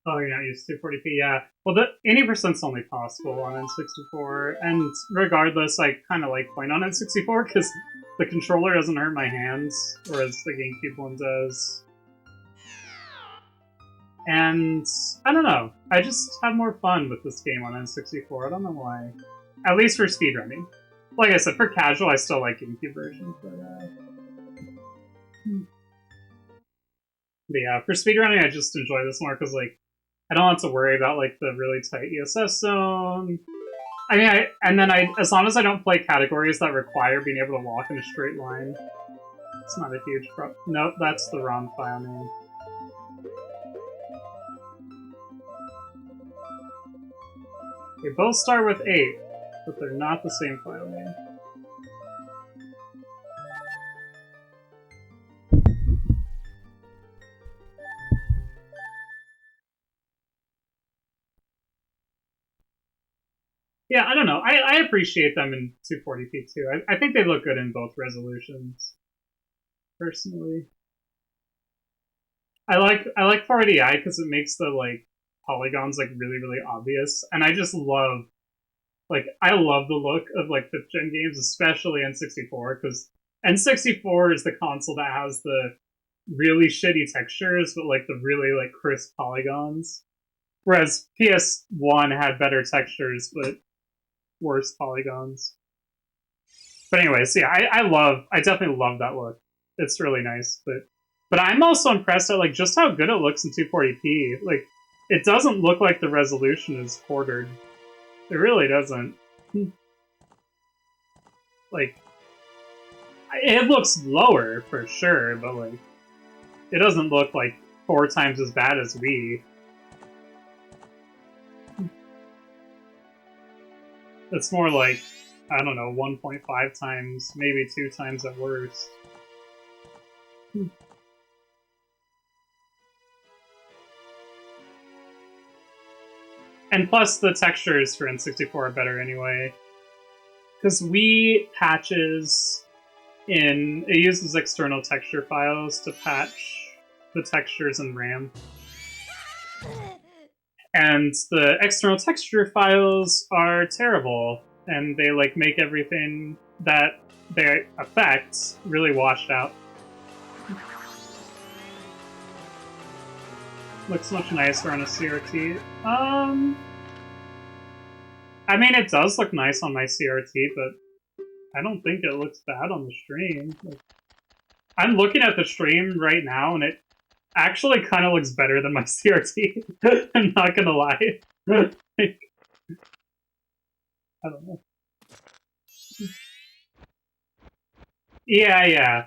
Oh, you're not used to 240p, yeah. Well, the 80%'s only possible on N64, and regardless, I kind of like playing on N64 because the controller doesn't hurt my hands, whereas the GameCube one does. And I don't know, I just have more fun with this game on N64. I don't know why. At least for speedrunning. Like I said, for casual, I still like GameCube version, but yeah, for speedrunning, I just enjoy this more because like I don't have to worry about like the really tight ESS zone. I mean, as long as I don't play categories that require being able to walk in a straight line, it's not a huge problem. Nope, that's the wrong file name. They both start with 8, but they're not the same file name. Yeah, I don't know. I appreciate them in 240p too. I think they look good in both resolutions. Personally, I like 480i because it makes the like polygons like really obvious, and I just love I love the look of like 5th gen games, especially N64, because N64 is the console that has the really shitty textures, but like the really like crisp polygons. Whereas PS1 had better textures, but worse polygons. But anyways, yeah, I definitely love that look. It's really nice, but I'm also impressed at like just how good it looks in 240p. Like, it doesn't look like the resolution is quartered. It really doesn't. Like, it looks lower for sure, but like, it doesn't look like 4 times as bad as Wii. It's more like, I don't know, 1.5 times, maybe 2 times at worst. And plus, the textures for N64 are better anyway. Because Wii patches in... It uses external texture files to patch the textures in RAM. And the external texture files are terrible, and they like make everything that they affect really washed out. Looks much nicer on a CRT. I mean, it does look nice on my CRT, but I don't think it looks bad on the stream. Like, I'm looking at the stream right now, and it actually kind of looks better than my CRT. I'm not gonna lie. Like, I don't know. Yeah.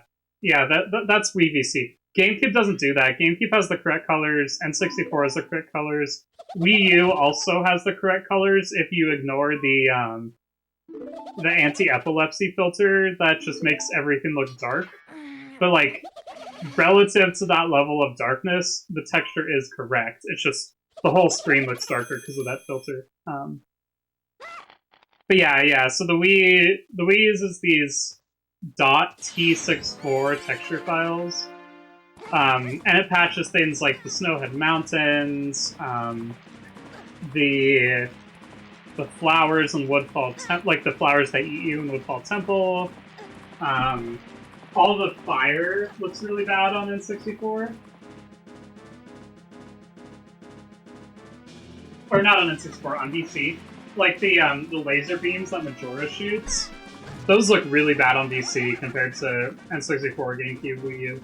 That's Wii VC. GameCube doesn't do that. GameCube has the correct colors. N64 has the correct colors. Wii U also has the correct colors if you ignore the anti-epilepsy filter that just makes everything look dark. But like, relative to that level of darkness, the texture is correct. It's just the whole screen looks darker because of that filter. But yeah. So the Wii uses these .t64 texture files, and it patches things like the Snowhead Mountains, the flowers in Woodfall like the flowers that eat you in Woodfall Temple. All the fire looks really bad on N64. Or not on N64, on DC. Like the laser beams that Majora shoots. Those look really bad on DC compared to N64, GameCube, Wii U.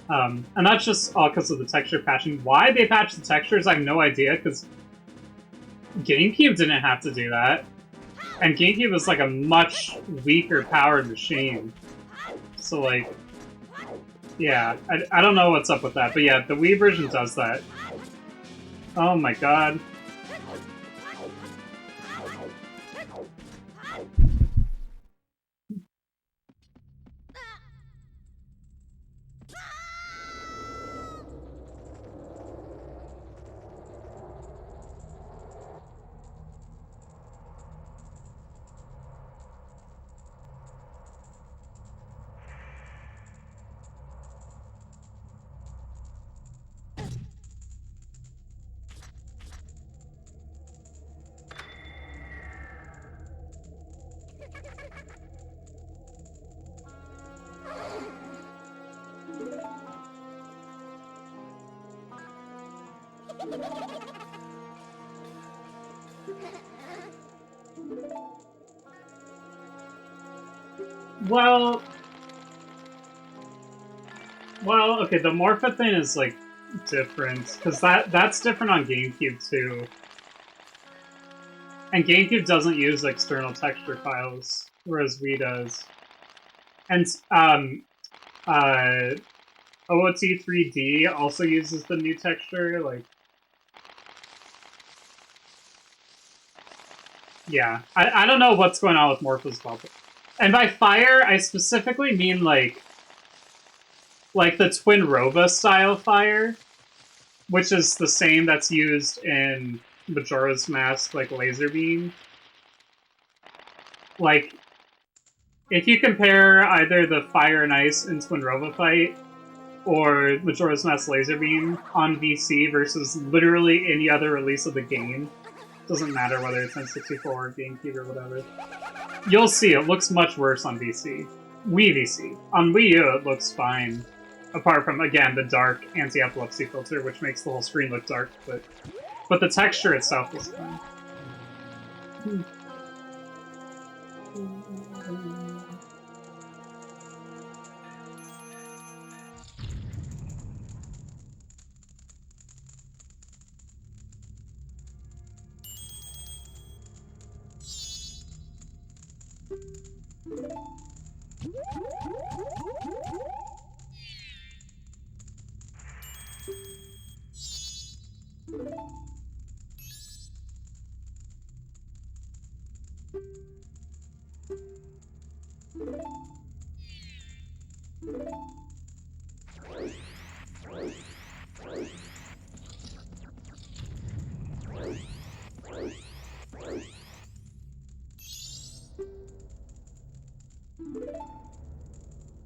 And that's just all because of the texture patching. Why they patched the textures, I have no idea, because GameCube didn't have to do that. And GameCube was like a much weaker powered machine. So like, yeah, I don't know what's up with that. But yeah, the Wii version does that. Oh my god. Well, okay, the Morpha thing is, like, different, because that's different on GameCube, too. And GameCube doesn't use external texture files, whereas Wii does. And, OOT 3D also uses the new texture, like... Yeah, I don't know what's going on with Morpha's Bubble. And by fire, I specifically mean, like the Twin Rova style fire, which is the same that's used in Majora's Mask, like, laser beam. Like, if you compare either the Fire and Ice in Twin Rova fight or Majora's Mask laser beam on VC versus literally any other release of the game, doesn't matter whether it's N64 or GameCube or whatever, you'll see it looks much worse on VC. Wii VC. On Wii U, it looks fine. Apart from, again, the dark anti-epilepsy filter, which makes the whole screen look dark, but the texture itself is fine.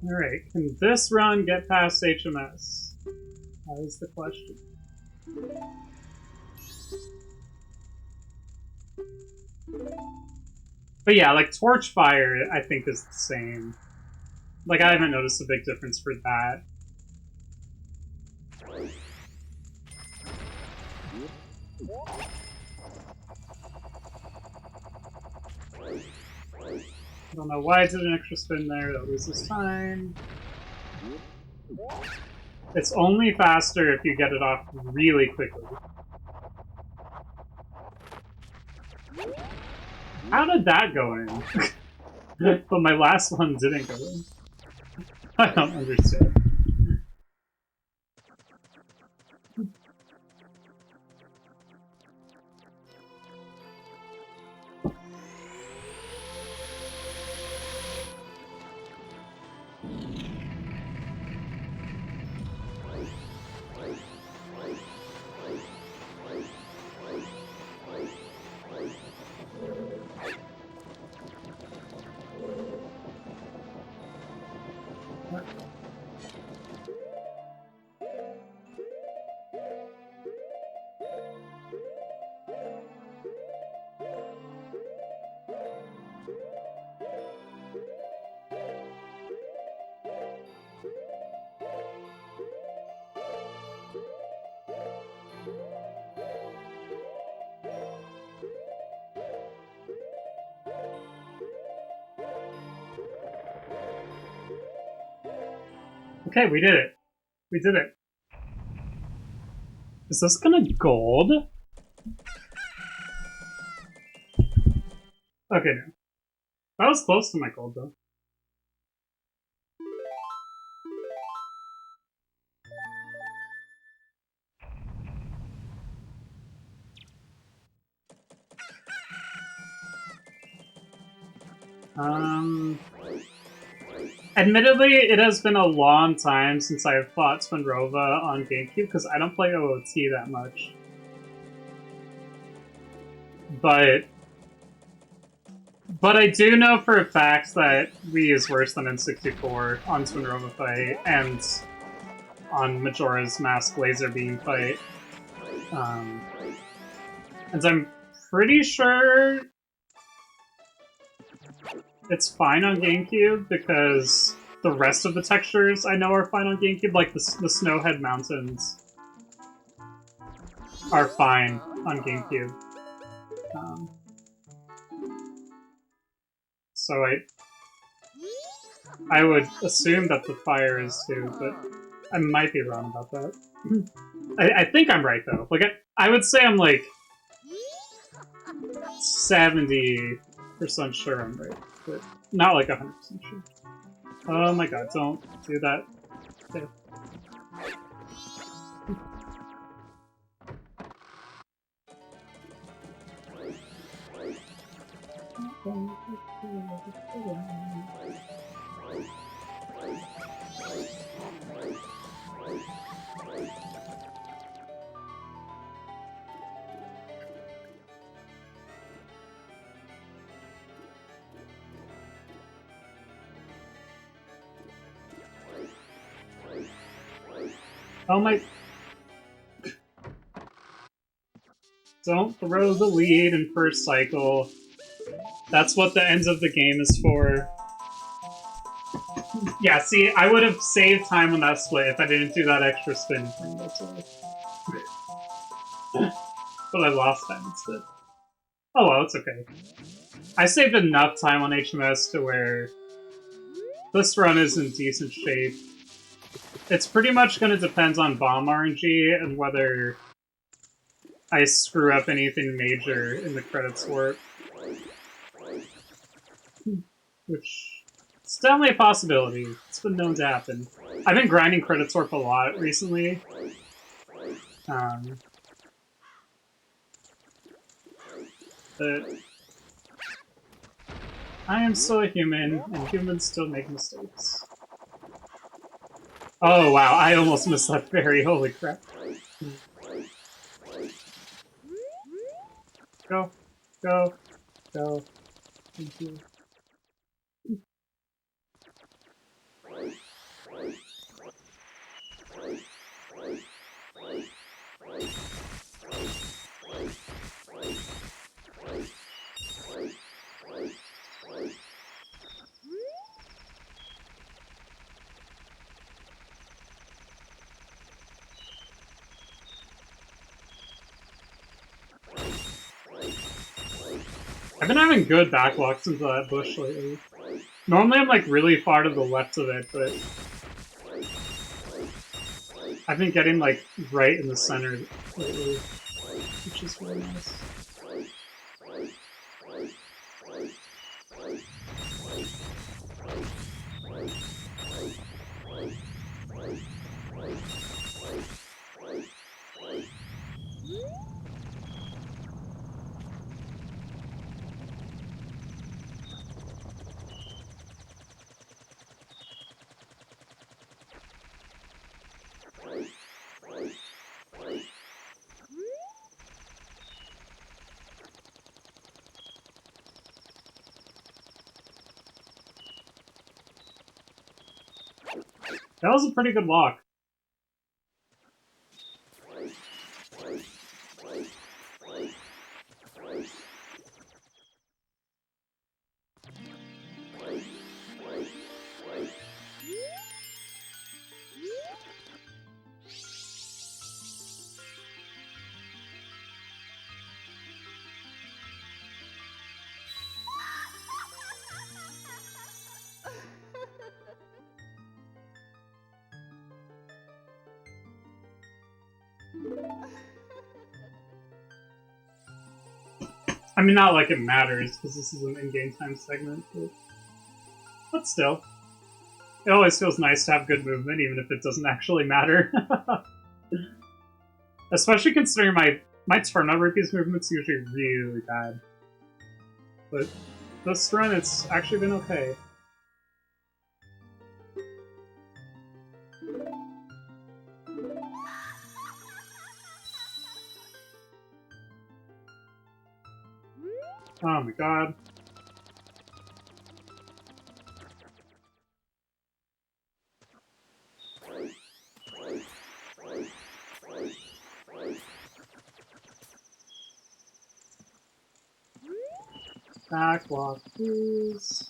Alright, can this run get past HMS? That is the question. But yeah, like, Torchfire, I think, is the same. Like, I haven't noticed a big difference for that. I don't know why I did an extra spin there, that loses time. It's only faster if you get it off really quickly. How did that go in? But my last one didn't go in. I don't understand. Okay, we did it. We did it. Is this gonna gold? Okay, no. That was close to my gold, though. Admittedly, it has been a long time since I've fought Spinrova on GameCube, because I don't play OOT that much. But I do know for a fact that Wii is worse than N64 on Spinrova fight, and on Majora's Mask laser beam fight. And I'm pretty sure it's fine on GameCube, because the rest of the textures I know are fine on GameCube, like the Snowhead Mountains. are fine on GameCube. So I would assume that the fire is too, but I might be wrong about that. I think I'm right though. Like I would say I'm like 70% sure I'm right, but not like 100% sure. Oh my god! Don't do that. There. Oh my... Don't throw the lead in first cycle. That's what the ends of the game is for. Yeah, see, I would have saved time on that split if I didn't do that extra spin thing, that's all. But I lost time instead. Oh well, it's okay. I saved enough time on HMS to where this run is in decent shape. It's pretty much going to depend on bomb RNG and whether I screw up anything major in the credits warp. Which is definitely a possibility. It's been known to happen. I've been grinding credits warp a lot recently. But I am still a human, and humans still make mistakes. Oh wow, I almost missed that fairy, holy crap. Go, go, go. Thank you. I've been having good backlocks into that bush lately. Normally I'm like really far to the left of it, but I've been getting like right in the center lately, which is really nice. That was a pretty good walk. I mean, not like it matters, because this is an in-game time segment, but still. It always feels nice to have good movement, even if it doesn't actually matter. Especially considering my turn-up repeats movement's usually really bad. But this run, it's actually been okay. Oh my god. Backwalk, please.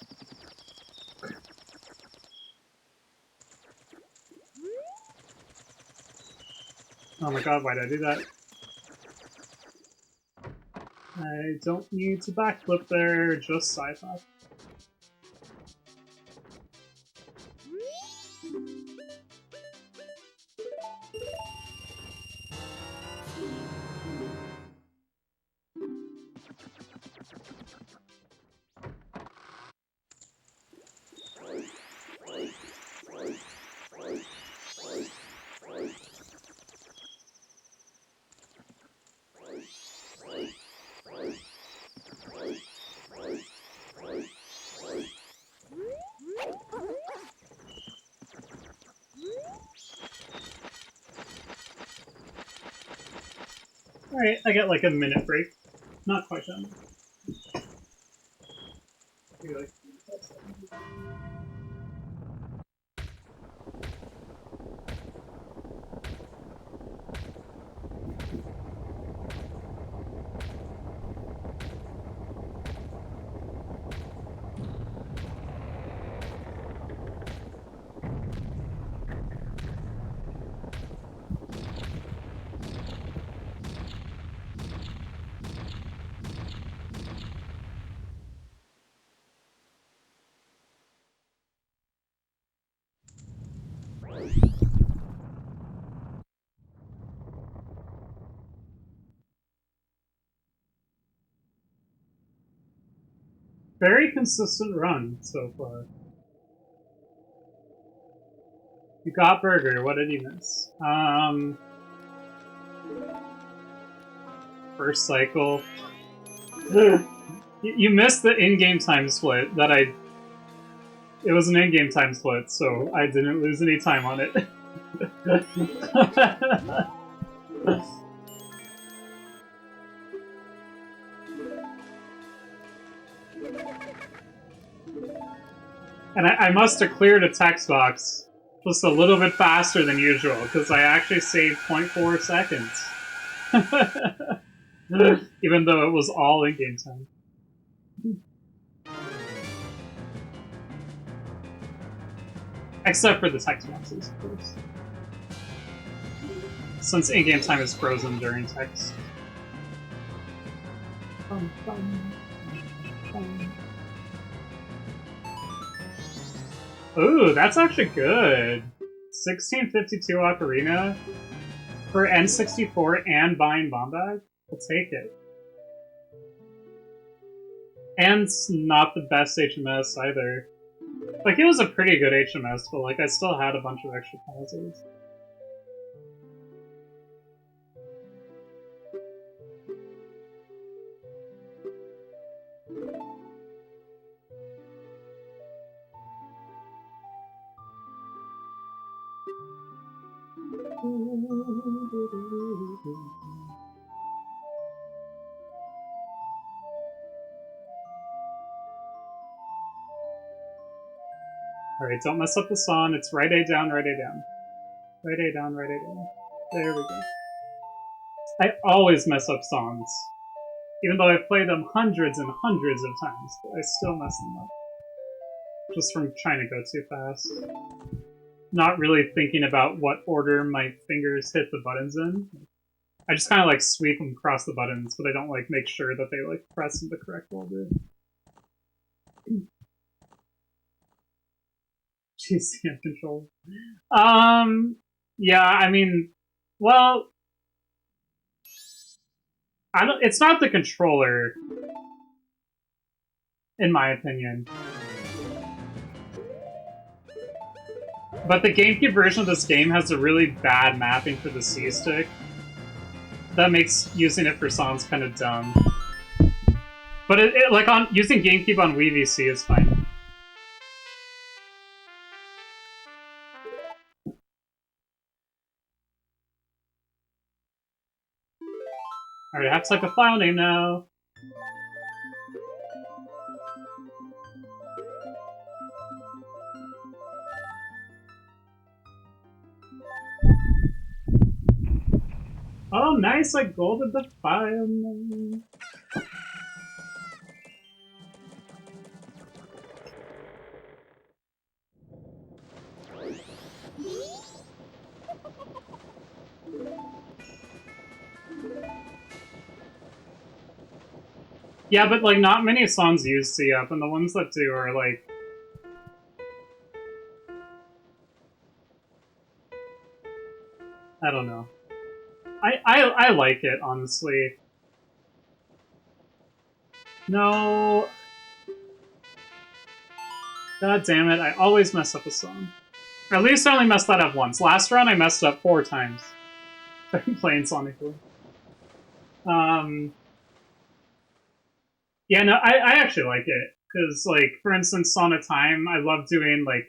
Oh my god, why did I do that? I don't need to backflip there, just side hop. Alright, I get like a minute break. Not quite done. Maybe like very consistent run so far. You got Burger, what did you miss? First cycle. You missed the in-game time split that I... It was an in-game time split, so I didn't lose any time on it. And I must have cleared a text box just a little bit faster than usual, because I actually saved 0.4 seconds. Even though it was all in-game time. Except for the text boxes, of course. Since in-game time is frozen during text. Ooh, that's actually good. 1652 Ocarina for N64 and buying Bomb Bag? I'll take it. And it's not the best HMS either. Like, it was a pretty good HMS, but like, I still had a bunch of extra pauses. Alright, don't mess up the song. It's right A down, right A down. Right A down, right A down. There we go. I always mess up songs. Even though I've played them hundreds and hundreds of times, but I still mess them up. Just from trying to go too fast. Not really thinking about what order my fingers hit the buttons in. I just kind of like sweep them across the buttons, but I don't like make sure that they like press in the correct order. Jeez, hand control. Yeah, I mean, well, I don't. It's not the controller, in my opinion. But the GameCube version of this game has a really bad mapping for the C-stick. That makes using it for songs kind of dumb. But like on using GameCube on Wii VC is fine. Alright, I have to type a file name now. Oh, nice! I golded the file name. Yeah, but like not many songs use C-up, and the ones that do are like... I don't know. I like it, honestly. No. God damn it, I always mess up a song. Or at least I only messed that up once. Last round I messed up 4 times. Playing Sonic Boom. Yeah, no, I actually like it. Because, like, for instance, Song of Time, I love doing, like,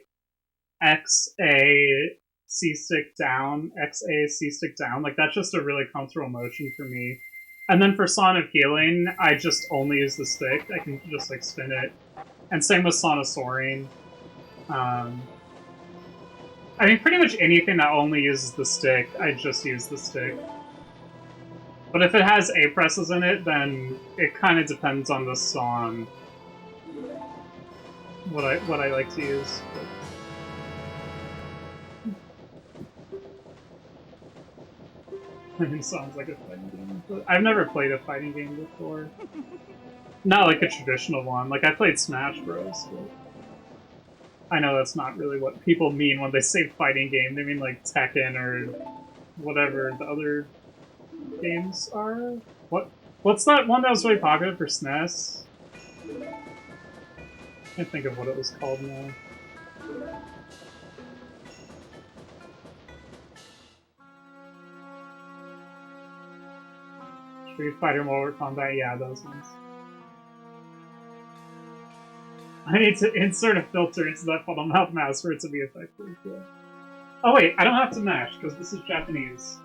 X, A, C stick down, X, A, C stick down. Like, that's just a really comfortable motion for me. And then for Song of Healing, I just only use the stick. I can just, like, spin it. And same with Song of Soaring. I mean, pretty much anything that only uses the stick, I just use the stick. But if it has A presses in it, then it kind of depends on the song. What I like to use. It sounds like a fighting game. But I've never played a fighting game before. Not like a traditional one. Like, I played Smash Bros. But I know that's not really what people mean when they say fighting game. They mean like Tekken or whatever the other games are. What's that one that was really popular for SNES? I can't think of what it was called now. Street Fighter, Mortal Kombat, yeah, those ones. I need to insert a filter into that funnel mouth mouse for it to be effective. Yeah. Oh wait, I don't have to mash, because this is Japanese.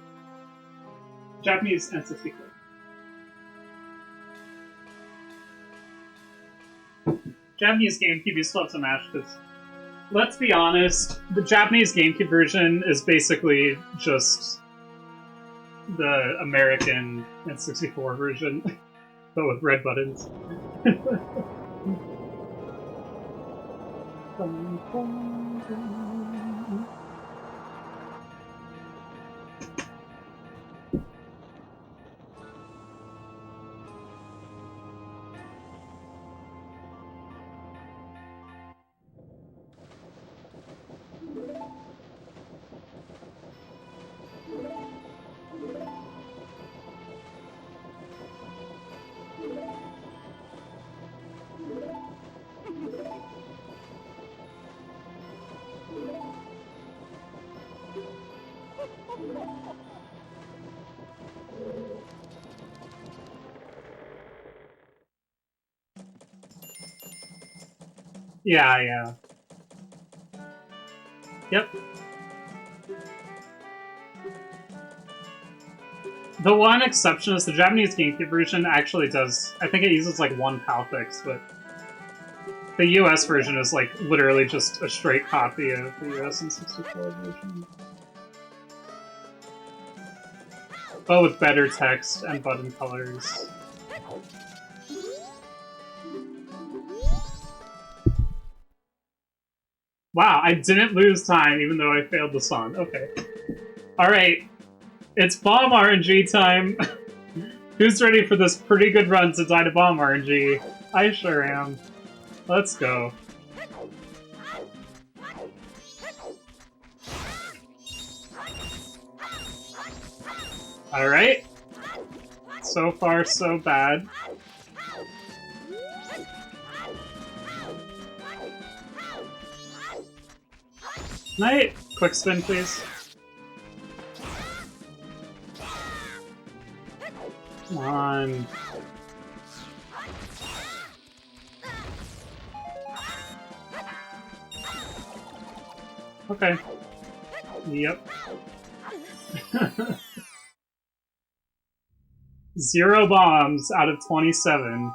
Japanese N64. Japanese GameCube, you still have to mash, because, let's be honest, the Japanese GameCube version is basically just the American N64 version, but with red buttons. Yeah. Yep. The one exception is the Japanese GameCube version actually does... I think it uses, like, one PAL fix, but the US version is, like, literally just a straight copy of the US N64 version. But with better text and button colors. Wow, I didn't lose time even though I failed the song. Okay. Alright. It's bomb RNG time. Who's ready for this pretty good run to die to bomb RNG? I sure am. Let's go. Alright. So far, so bad. Night! Quick spin, please. Come on. Okay. Yep. 0 bombs out of 27.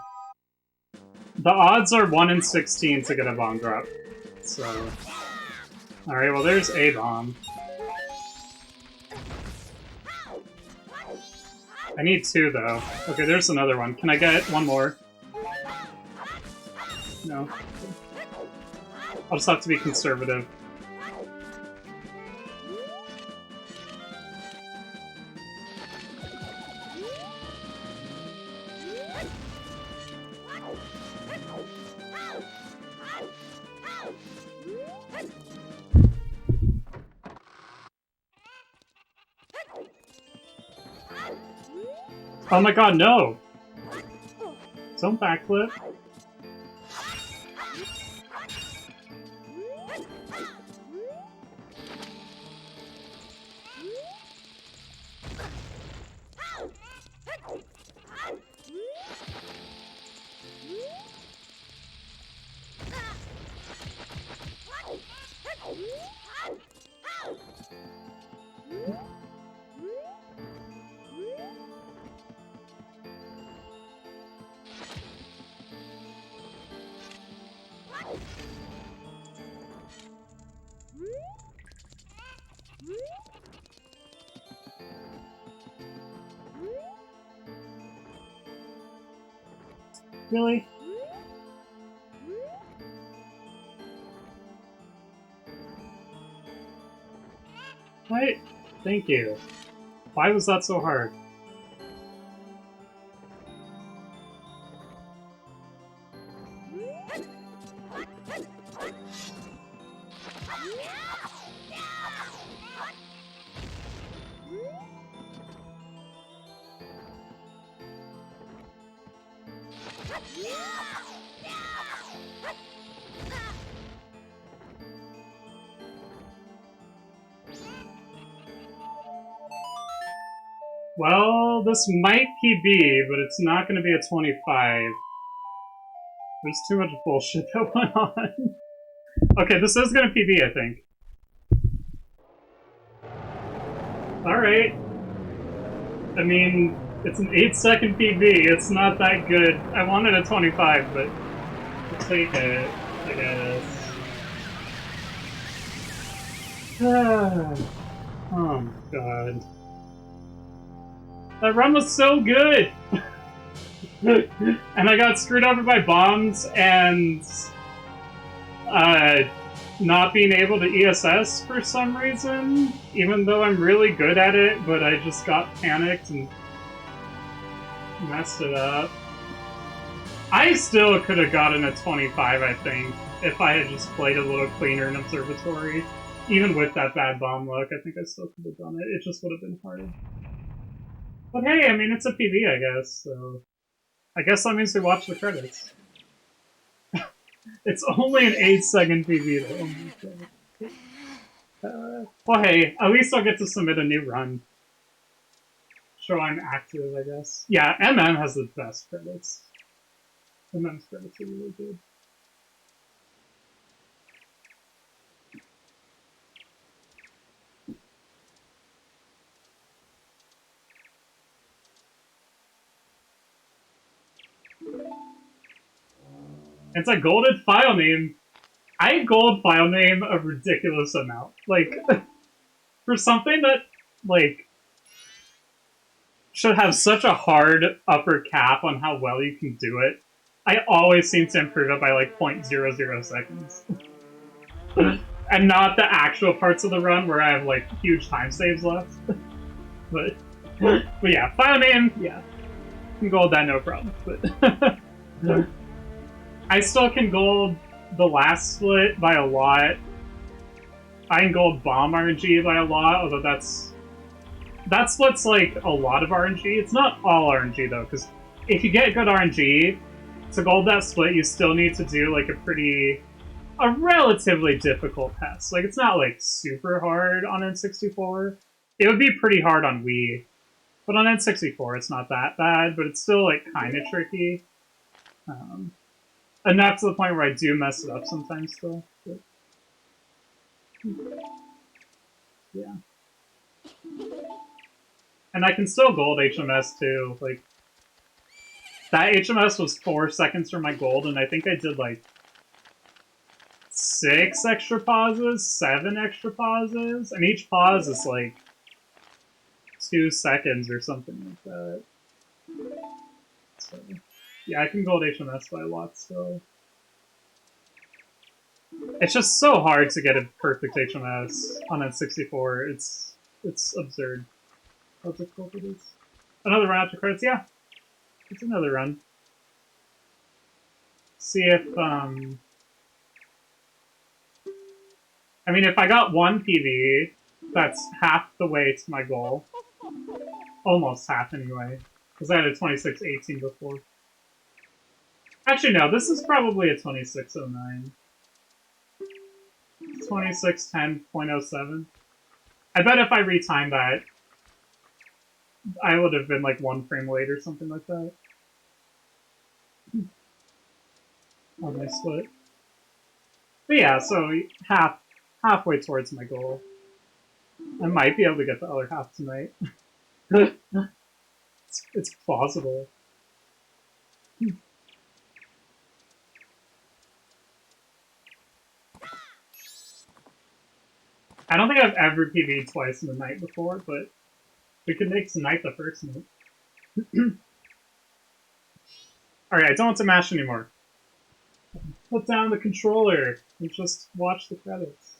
The odds are 1 in 16 to get a bomb drop. So... Alright, well there's a bomb. I need 2, though. Okay, there's another one. Can I get one more? No. I'll just have to be conservative. Oh my god, no! Don't backflip. Really? Right? Thank you. Why was that so hard? Well, this might PB, but it's not going to be a 25. There's too much bullshit that went on. Okay, this is going to PB, I think. Alright. I mean, it's an 8-second PB. It's not that good. I wanted a 25, but we'll take it, I guess. Oh my god. That run was so good! And I got screwed over by bombs and not being able to ESS for some reason, even though I'm really good at it, but I just got panicked and messed it up. I still could have gotten a 25, I think, if I had just played a little cleaner in Observatory. Even with that bad bomb luck, I think I still could have done it. It just would have been hard. But hey, I mean, it's a PB, I guess, so... I guess that means we watch the credits. It's only an 8-second PB, though. Well, hey, at least I'll get to submit a new run. Show I'm active, I guess. Yeah, MM has the best credits. MM's credits are really good. It's a golden file name. I gold file name a ridiculous amount. Like, for something that, like, should have such a hard upper cap on how well you can do it, I always seem to improve it by, like, 0.00 seconds. And not the actual parts of the run where I have, like, huge time saves left. but yeah, file name, yeah. Can gold that, no problem. But I still can gold the last split by a lot. I can gold bomb RNG by a lot, although that split's like a lot of RNG. It's not all RNG though, because if you get good RNG, to gold that split, you still need to do like a relatively difficult test. Like, it's not like super hard on N64. It would be pretty hard on Wii. But on N64, it's not that bad, but it's still like kind of tricky. Enough to the point where I do mess it up sometimes still. But, yeah. And I can still gold HMS too. Like, that HMS was 4 seconds from my gold, and I think I did like 6 extra pauses, 7 extra pauses, and each pause is like 2 seconds or something like that. So, yeah, I can gold HMS by a lot still. It's just so hard to get a perfect HMS on N64. It's absurd how difficult it is. Another run after credits, yeah. It's another run. See if, I mean, if I got 1 PB, that's half the way to my goal. Almost half, anyway. Because I had a 2618 before. Actually, no, this is probably a 2609. 2610.07. I bet if I retimed that, I would have been like 1 frame late or something like that. Oh, nice split. But yeah, so halfway towards my goal. I might be able to get the other half tonight. it's plausible. I don't think I've ever PB'd twice in the night before, but we could make tonight the first night. Alright, I don't want to mash anymore. Put down the controller and just watch the credits.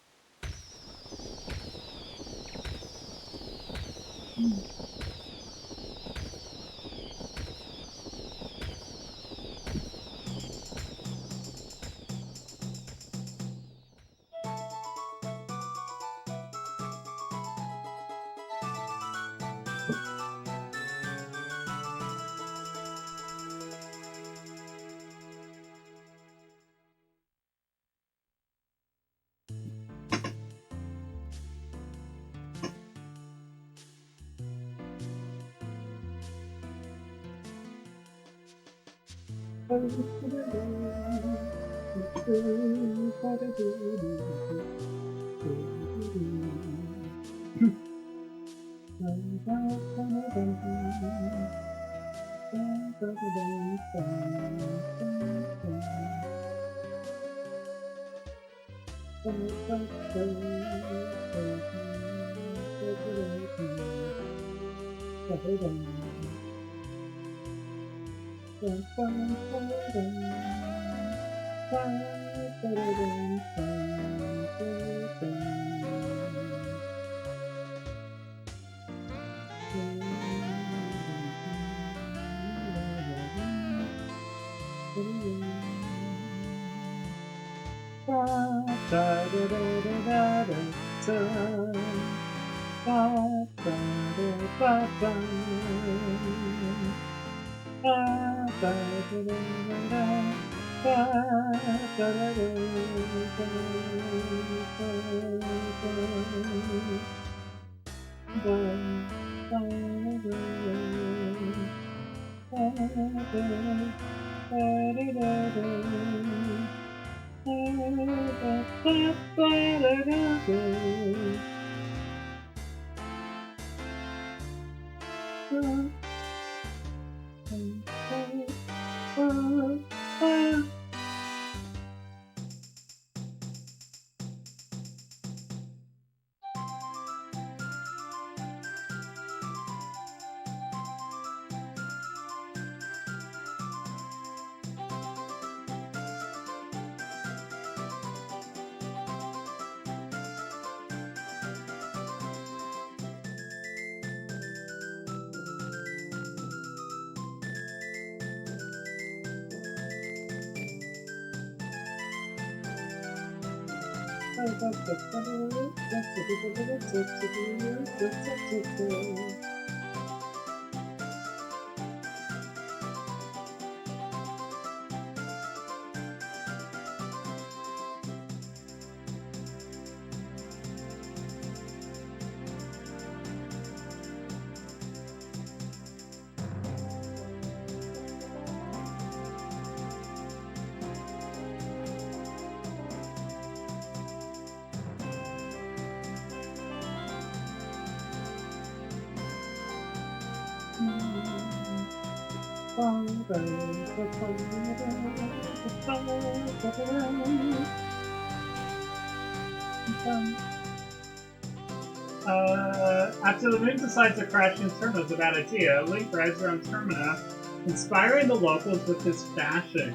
After the moon decides to crash in Termina is a bad idea, Link rides around Termina, inspiring the locals with his fashion.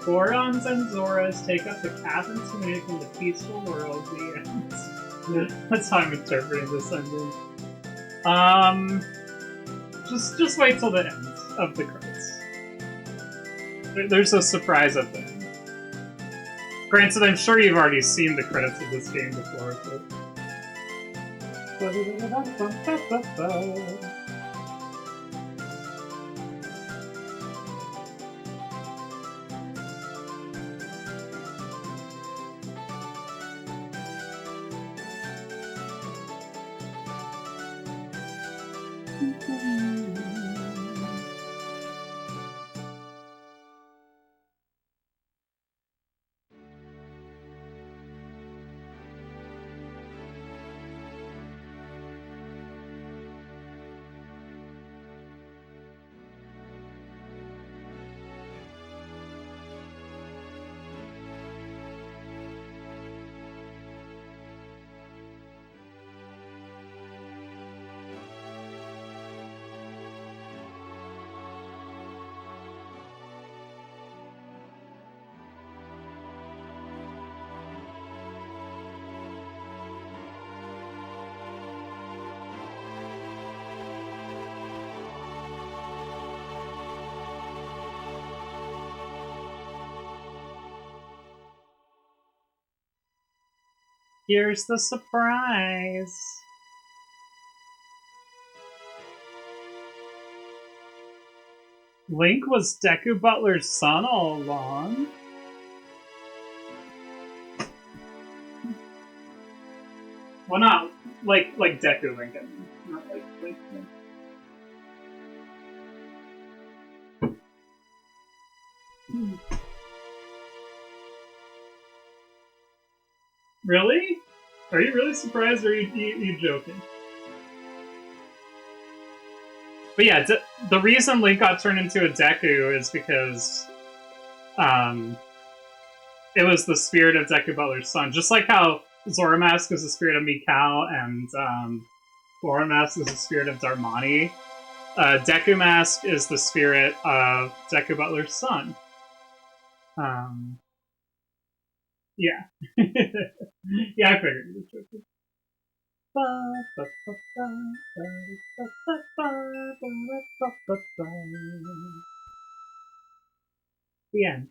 Gorons and Zoras take up the cabin tunic in the peaceful world. The end. That's how I'm interpreting this ending. Just wait till the end of the credits. There's a surprise at the end. Granted, I'm sure you've already seen the credits of this game before, but... Here's the surprise. Link was Deku Butler's son all along. Well, not like Deku Link, I mean. Not like Link. Really? Are you really surprised, or are you joking? But yeah, the reason Link got turned into a Deku is because it was the spirit of Deku Butler's son. Just like how Zoromask is the spirit of Mikau and Borumask is the spirit of Darmani, Deku Mask is the spirit of Deku Butler's son. Yeah. Yeah, I figured it was joking. The end.